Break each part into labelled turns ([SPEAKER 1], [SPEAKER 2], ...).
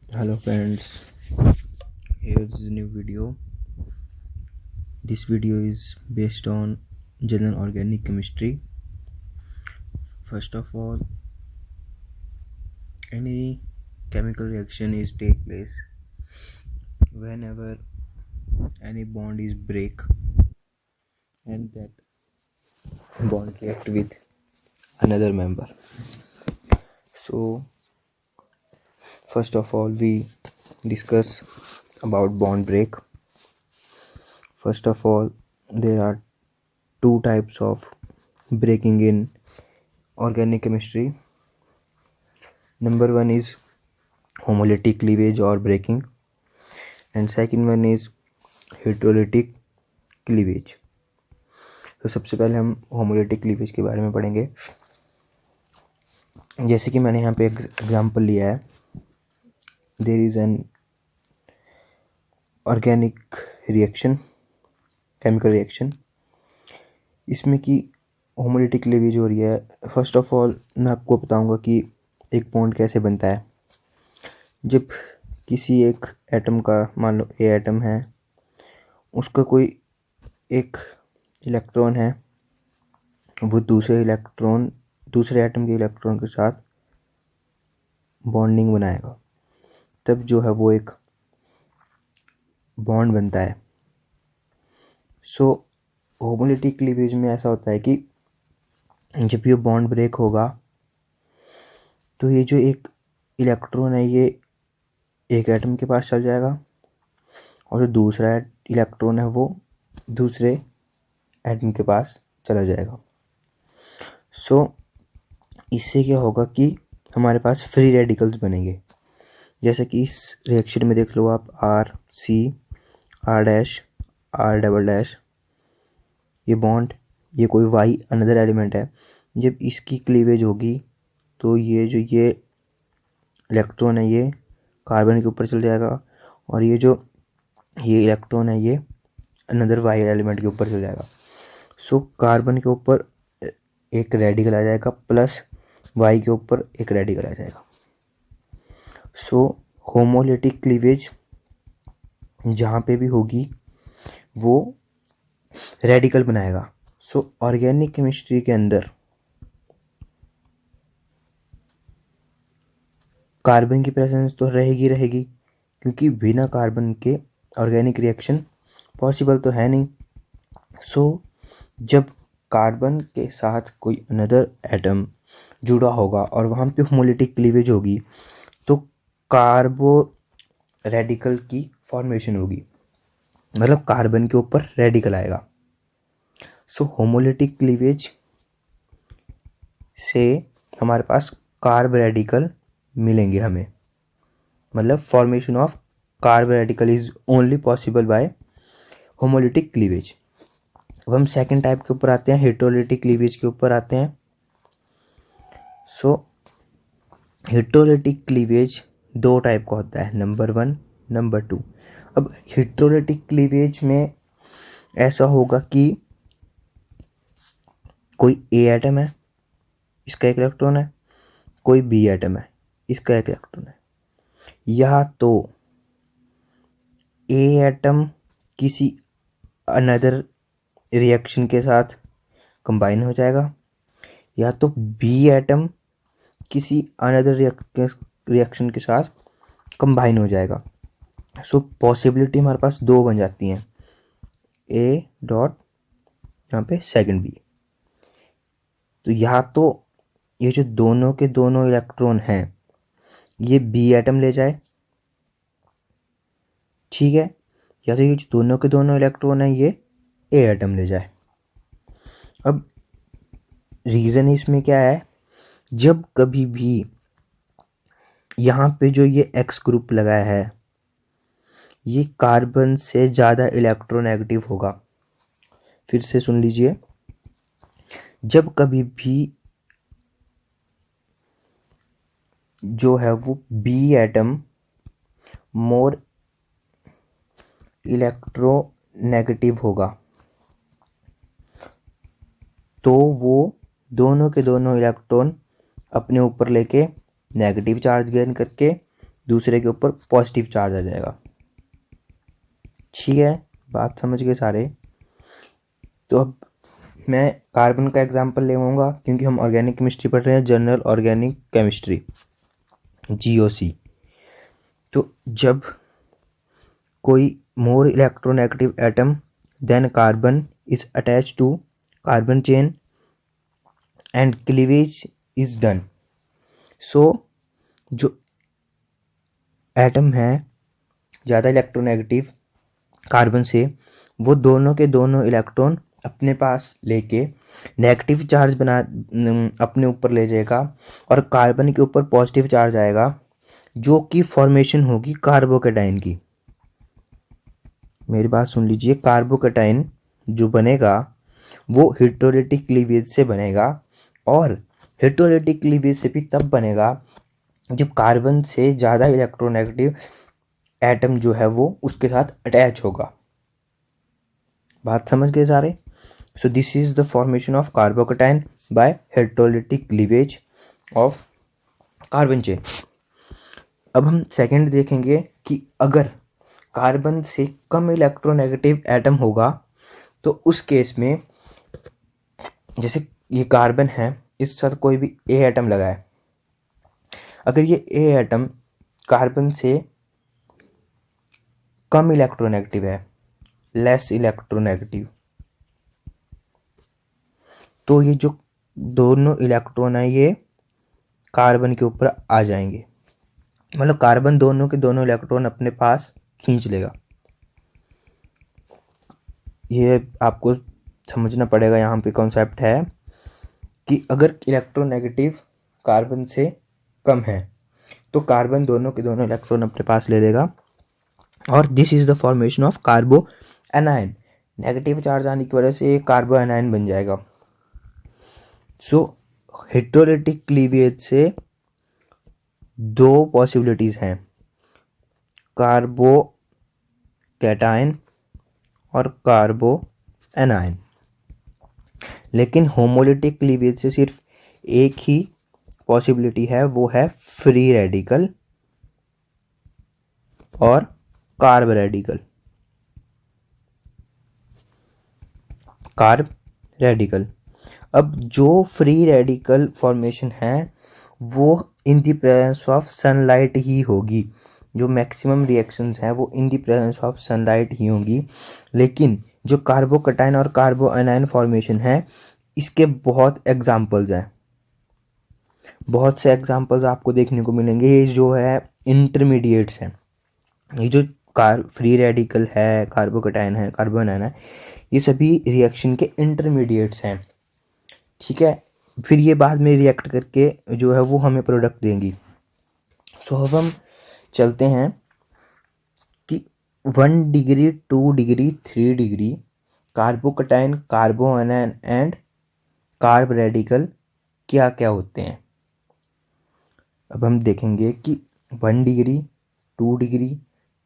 [SPEAKER 1] Hello friends, here's the new video. This video is based on general organic chemistry. First of all, any chemical reaction is take place whenever any bond is break and that bond react with another member. So first of all we discuss about bond break. First of all, there are two types of breaking in organic chemistry. Number one is homolytic cleavage or breaking, and second one is heterolytic cleavage. तो सबसे पहले हम homolytic cleavage के बारे में पढ़ेंगे। जैसे कि मैंने यहाँ पे एक एग्जांपल लिया है, there is an organic reaction, chemical reaction, इसमें कि होमोलिटिक क्लीवेज हो रही है। फर्स्ट ऑफ ऑल मैं आपको बताऊंगा कि एक बॉन्ड कैसे बनता है। जब किसी एक एटम का, मान लो ए एटम है, उसका कोई एक इलेक्ट्रॉन है, वो दूसरे एटम के इलेक्ट्रॉन के साथ बॉन्डिंग बनाएगा, तब जो है वो एक बॉन्ड बनता है। सो होमोलिटिक क्लीवेज में ऐसा होता है कि जब ये बॉन्ड ब्रेक होगा तो ये जो एक इलेक्ट्रॉन है ये एक एटम के पास चल जाएगा और जो दूसरा इलेक्ट्रॉन है वो दूसरे एटम के पास चला जाएगा। सो इससे क्या होगा कि हमारे पास फ्री रेडिकल्स बनेंगे। जैसे कि इस रिएक्शन में देख लो आप, RC, R' R', ये बॉन्ड, ये कोई Y अनदर एलिमेंट है। जब इसकी क्लीवेज होगी तो ये इलेक्ट्रॉन है ये कार्बन के ऊपर चल जाएगा और ये इलेक्ट्रॉन है ये अनदर Y एलिमेंट के ऊपर चल जाएगा। सो कार्बन के ऊपर एक रेडिकल आ जाएगा प्लस Y के ऊपर एक रेडिकल आ जाएगा। सो होमोलिटिक क्लीवेज जहाँ पे भी होगी वो रेडिकल बनाएगा। सो ऑर्गेनिक केमिस्ट्री के अंदर कार्बन की प्रेजेंस तो रहेगी, क्योंकि बिना कार्बन के ऑर्गेनिक रिएक्शन पॉसिबल तो है नहीं। सो जब कार्बन के साथ कोई अनदर एटम जुड़ा होगा और वहाँ पे होमोलिटिक क्लीवेज होगी तो कार्बो रेडिकल की फॉर्मेशन होगी, मतलब कार्बन के ऊपर रेडिकल आएगा। सो होमोलिटिक क्लीवेज से हमारे पास कार्ब रेडिकल मिलेंगे हमें, मतलब formation of carb radical is only possible by homolytic cleavage. अब हम सेकेंड टाइप के ऊपर आते हैं, हेटेरोलिटिक क्लीवेज के ऊपर आते हैं। सो हेटेरोलिटिक क्लीवेज दो टाइप का होता है, नंबर 1, नंबर 2। अब हेटेरोलिटिक क्लीवेज में ऐसा होगा कि कोई ए एटम है, इसका एक इलेक्ट्रॉन है, कोई बी एटम है, इसका एक इलेक्ट्रॉन है। या तो ए एटम किसी अनदर रिएक्शन के साथ कंबाइन हो जाएगा, या तो बी एटम किसी अनदर रिएक्शन के साथ कंबाइन हो जाएगा। सो पॉसिबिलिटी हमारे पास दो बन जाती हैं, ए डॉट यहाँ पे सेकंड बी। तो या तो ये जो दोनों के दोनों इलेक्ट्रॉन हैं ये बी एटम ले जाए, ठीक है, या तो ये जो दोनों के दोनों इलेक्ट्रॉन हैं ये ए एटम ले जाए। अब रीज़न इसमें क्या है, जब कभी भी यहाँ पे जो ये एक्स ग्रुप लगाया है ये कार्बन से ज़्यादा इलेक्ट्रोनेगेटिव होगा। फिर से सुन लीजिए, जब कभी भी जो है वो बी एटम मोर इलेक्ट्रोनेगेटिव होगा तो वो दोनों के दोनों इलेक्ट्रॉन अपने ऊपर लेके नेगेटिव चार्ज गेन करके दूसरे के ऊपर पॉजिटिव चार्ज आ जाएगा। ठीक है, बात समझ गए सारे। तो अब मैं कार्बन का एग्जांपल लेवाऊंगा क्योंकि हम ऑर्गेनिक केमिस्ट्री पढ़ रहे हैं, जनरल ऑर्गेनिक केमिस्ट्री GOC। तो जब कोई more electronegative atom then carbon is attach to carbon chain and cleavage is done. So जो एटम है ज़्यादा इलेक्ट्रोनेगेटिव कार्बन से, वो दोनों के दोनों इलेक्ट्रॉन अपने पास लेके नेगेटिव चार्ज बना अपने ऊपर ले जाएगा और कार्बन के ऊपर पॉजिटिव चार्ज आएगा, जो कि फॉर्मेशन होगी कार्बोकेटाइन की। मेरी बात सुन लीजिए, कार्बोकेटाइन जो बनेगा वो हेटेरोलिटिक क्लीवेज से बनेगा, और हेटेरोलिटिक क्लीवेज से भी तब बनेगा जब कार्बन से ज़्यादा इलेक्ट्रोनेगेटिव एटम जो है वो उसके साथ अटैच होगा। बात समझ गए सारे। So this is the formation of carbocation by heterolytic cleavage of carbon chain. अब हम सेकंड देखेंगे कि अगर कार्बन से कम इलेक्ट्रोनेगेटिव एटम होगा तो उस केस में, जैसे ये कार्बन है, इस साथ कोई भी ए एटम लगा है, अगर ये ए एटम कार्बन से कम इलेक्ट्रोनेगेटिव है, लेस इलेक्ट्रोनेगेटिव, तो ये जो दोनों इलेक्ट्रॉन है ये कार्बन के ऊपर आ जाएंगे, मतलब कार्बन दोनों के दोनों इलेक्ट्रॉन अपने पास खींच लेगा। ये आपको समझना पड़ेगा, यहाँ पे कॉन्सेप्ट है कि अगर इलेक्ट्रोनेगेटिव कार्बन से कम है तो कार्बन दोनों के दोनों इलेक्ट्रॉन अपने पास ले लेगा, और this is the formation of कार्बो anion. Negative charge आने की वजह से ये कार्बो एनायन बन जाएगा। सो हेटेरोलिटिक क्लीवेज से दो पॉसिबिलिटीज हैं, कार्बो कैटायन और कार्बो एनायन। लेकिन होमोलिटिक क्लीवेज से सिर्फ एक ही पॉसिबिलिटी है, वो है फ्री रेडिकल और कार्ब रेडिकल। कार्ब रेडिकल, अब जो फ्री रेडिकल फॉर्मेशन है वो in the presence of sunlight ही होगी। जो मैक्सिमम रिएक्शंस हैं वो in the presence of sunlight ही होंगी। लेकिन जो कार्बोकटाइन और कार्बो एनायन फॉर्मेशन है, इसके बहुत एग्जाम्पल्स हैं, बहुत से एग्जाम्पल्स आपको देखने को मिलेंगे। ये जो है इंटरमीडिएट्स हैं, ये जो फ्री रेडिकल है, कार्बोकटाइन है, कार्बो एनायन है, ये सभी रिएक्शन के इंटरमीडिएट्स हैं। ठीक है, फिर ये बाद में रिएक्ट करके जो है वो हमें प्रोडक्ट देंगी। सो अब हम चलते हैं कि 1 degree 2 degree 3 degree कार्बोकटाइन, कार्बो anion and carb radical क्या क्या होते हैं। अब हम देखेंगे कि 1 डिग्री 2 डिग्री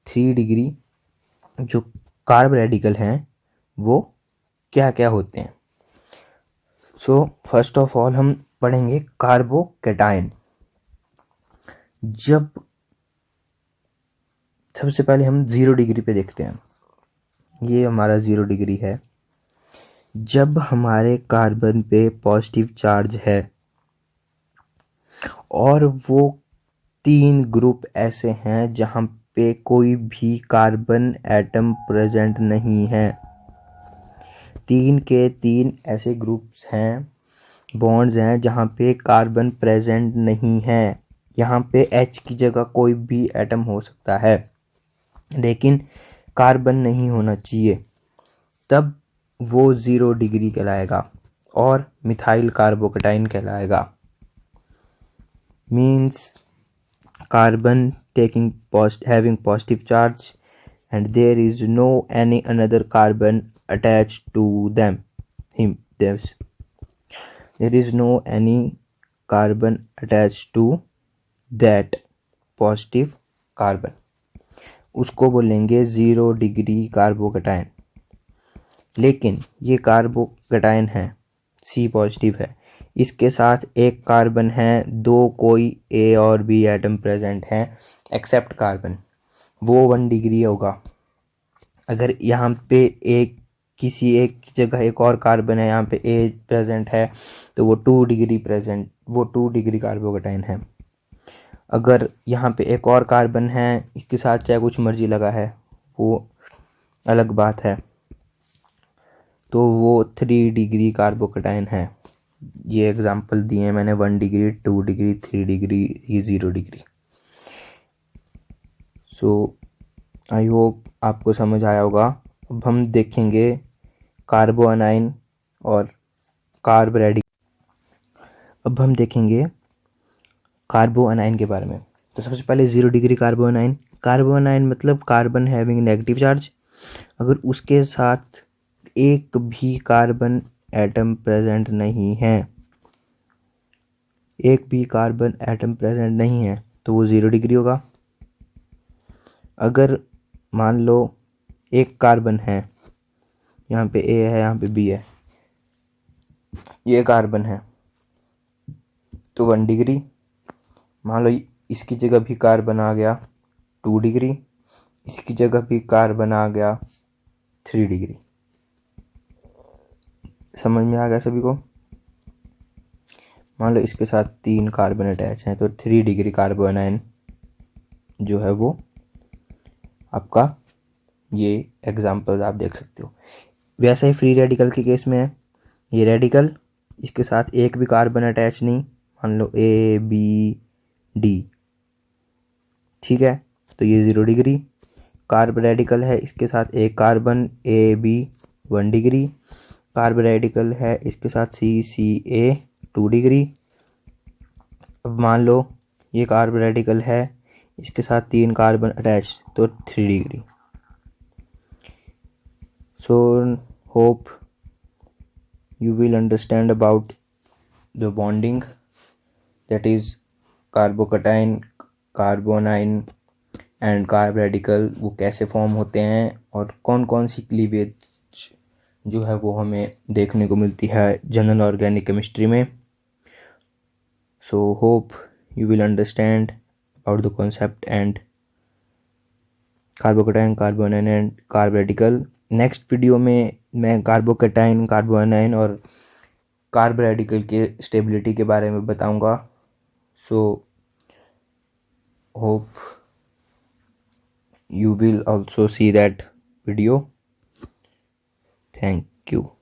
[SPEAKER 1] 3 डिग्री जो कार्ब रेडिकल हैं वो क्या क्या होते हैं। सो फर्स्ट ऑफ ऑल हम पढ़ेंगे कार्बोकैटायन। जब सबसे पहले हम 0 डिग्री पे देखते हैं, ये हमारा 0 डिग्री है। जब हमारे कार्बन पे पॉजिटिव चार्ज है और वो 3 ग्रुप ऐसे हैं जहाँ पे कोई भी कार्बन एटम प्रेजेंट नहीं है, 3 के 3 ऐसे ग्रुप्स हैं, बॉन्ड्स हैं जहाँ पे कार्बन प्रेजेंट नहीं है। यहाँ पे H की जगह कोई भी एटम हो सकता है लेकिन कार्बन नहीं होना चाहिए, तब वो 0 डिग्री कहलाएगा और मिथाइल कार्बोकैटायन कहलाएगा। Means carbon having positive charge and there is no any another carbon attached to them. There is no any carbon attached to that positive carbon. उसको बोलेंगे 0 डिग्री कार्बोकैटायन। लेकिन ये कार्बोकैटायन है, C positive है, इसके साथ एक कार्बन है, दो कोई ए और बी एटम प्रेजेंट हैं एक्सेप्ट कार्बन, वो 1 डिग्री होगा। अगर यहाँ पे एक किसी एक जगह एक और कार्बन है, यहाँ पे ए प्रेजेंट है, तो वो 2 डिग्री प्रेजेंट, वो 2 डिग्री कार्बोकेटाइन है। अगर यहाँ पे एक और कार्बन है, इसके साथ चाहे कुछ मर्जी लगा है, वो अलग बात है, तो वो 3 डिग्री कार्बोकेटाइन है। ये एग्जांपल दिए हैं मैंने 1 डिग्री, 2 डिग्री, 3 डिग्री, ये 0 डिग्री। सो आई होप आपको समझ आया होगा। अब हम देखेंगे कार्बो अनाइन और कार्ब रेडिकल। अब हम देखेंगे कार्बो अनाइन के बारे में। तो सबसे पहले 0 डिग्री कार्बो अनाइन। कार्बो अनाइन मतलब कार्बन हैविंग नेगेटिव चार्ज। अगर उसके साथ एक भी कार्बन एटम प्रेजेंट नहीं है, एक भी कार्बन एटम प्रेजेंट नहीं है, तो वो 0 डिग्री होगा। अगर मान लो एक कार्बन है, यहाँ पे ए है, यहाँ पे बी है, ये कार्बन है, तो 1 डिग्री। मान लो इसकी जगह भी कार्बन आ गया, 2 डिग्री। इसकी जगह भी कार्बन आ गया, 3 डिग्री। समझ में आ गया सभी को? मान लो इसके साथ 3 कार्बन अटैच हैं, तो 3 डिग्री कार्बो अनाइन जो है वो आपका, ये एग्जाम्पल आप देख सकते हो। वैसे ही फ्री रेडिकल के केस में है, ये रेडिकल, इसके साथ एक भी कार्बन अटैच नहीं, मान लो ए बी डी, ठीक है, तो ये 0 डिग्री। कार्ब रेडिकल है, इसके साथ एक carbon A B, 1 degree. Carb radical है, इसके साथ सी सी ए, 2 डिग्री। अब मान लो ये कार्ब रेडिकल है, इसके साथ 3 कार्बन अटैच, तो 3 degree. So hope you will understand about the bonding, that is carbocation, carbanion and carb radical, वो कैसे फॉर्म होते हैं और कौन कौन सी क्लीवेज जो है वो हमें देखने को मिलती है जनरल ऑर्गेनिक केमिस्ट्री में। So hope you will understand about the concept and carbocation, carbanion and carb radical. Next video में मैं कार्बोकेटाइन, कार्बोनाइन और कार्ब रेडिकल के स्टेबिलिटी के बारे में बताऊंगा। So hope you will also see that video. Thank you.